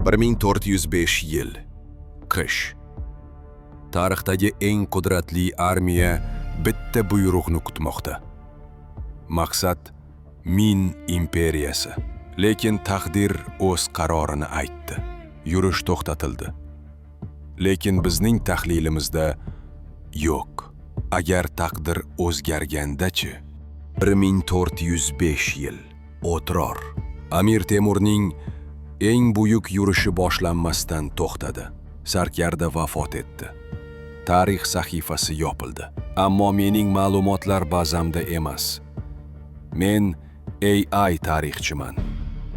1405 yil. Qish. Tarixdagi eng qudratli armiya bitta buyruqni kutmoqda. Maqsad Min imperiyasi. Lekin taqdir o'z qarorini aytdi. Yurish to'xtatildi. Lekin bizning tahlilimizda yo'q. Agar taqdir o'zgarganda-chi? 1405 yil. O'tror. Amir Temurning eng buyuk yurishi boshlanmasdan to'xtadi. Sarkarda vafot etdi. Tarix sahifasi yopildi. Ammo mening ma'lumotlar bazamda emas. Men AI tarixchiman.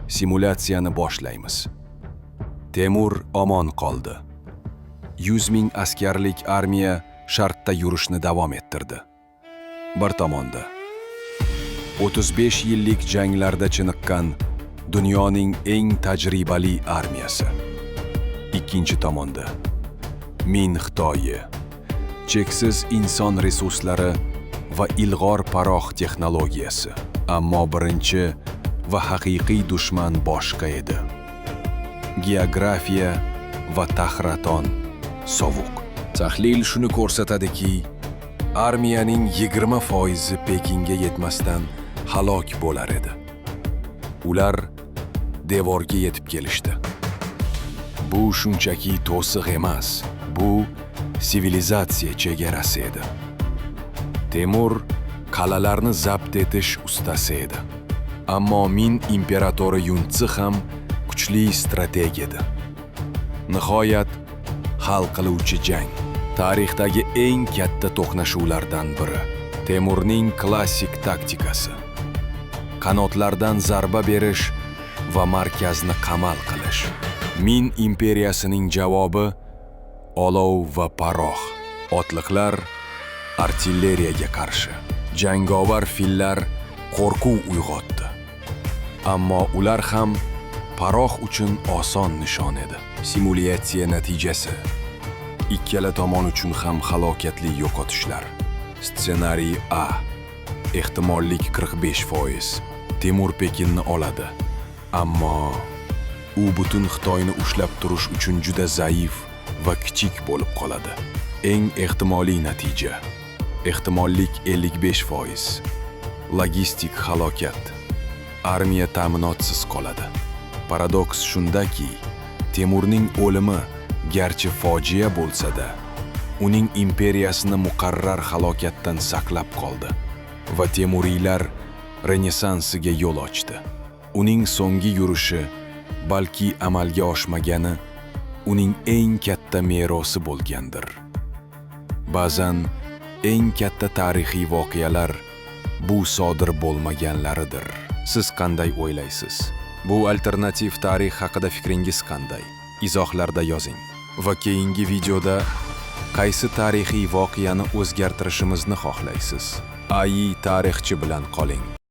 Simulyatsiyani boshlaymiz. Temur omon qoldi. 100 ming askarlik armiya shartda yurishni davom ettirdi. Bir tomonda 35 yillik janglarda chiniqqan dunyoning eng tajribali armiyasi. Ikkinchi tomonda Min Xitoyi, cheksiz inson resurslari va ilg'or paroq texnologiyasi. Ammo birinchi va haqiqiy dushman boshqa edi. Geografiya va tahraton sovuq. Tahlil shuni ko'rsatadiki, armiyaning 20% Pekinga yetmasdan halok bo'lar edi. Ular devorga yetib kelishdi. Bu shunchaki to'siq emas, bu sivilizatsiya chegarasi edi. Temur qal'alarni zabt etish ustasi edi. Ammo Min imperatori Yunzi ham kuchli strateg edi. Nihoyat hal qiluvchi jang. Tarixdagi eng katta to'qnashuvlardan biri. Temurning klassik taktikasi. Qanotlardan zarba berish va markazni qamal qilish. Min imperiyasining javobi olov va paroq. Otliqlar artilleriyaga qarshi. Jangovar fillar qo'rquv uyg'otdi. Ammo ular ham paroq uchun oson nishon edi. Simulyatsiya natijasi. Ikkala tomon uchun ham halokatli yo'qotishlar. Ssenariy A. Ehtimollik 45%. Temur Pekinni oladi. Ammo u butun Xitoyni ushlab turish uchun juda zaif va kichik bo'lib qoladi. Eng ehtimoliy natija. Ehtimollik 55%. Logistik halokat. Armiya ta'minotsiz qoladi. Paradoks shundaki, Temurning o'limi garchi fojia bo'lsa-da, uning imperiyasini muqarrar halokatdan saqlab qoldi va Temuriylar renessansiga yo'l ochdi. Uning so'nggi yurishi, balki amalga oshmagani, uning eng katta merosi bo'lgandir. Ba'zan eng katta tarixiy voqealar bu sodir bo'lmaganlaridir. Siz qanday o'ylaysiz? Bu alternativ tarix haqida fikringiz qanday? Izohlarda yozing. Va keyingi videoda qaysi tarixiy voqeani o'zgartirishimizni xohlaysiz? AI tarixchi bilan qoling.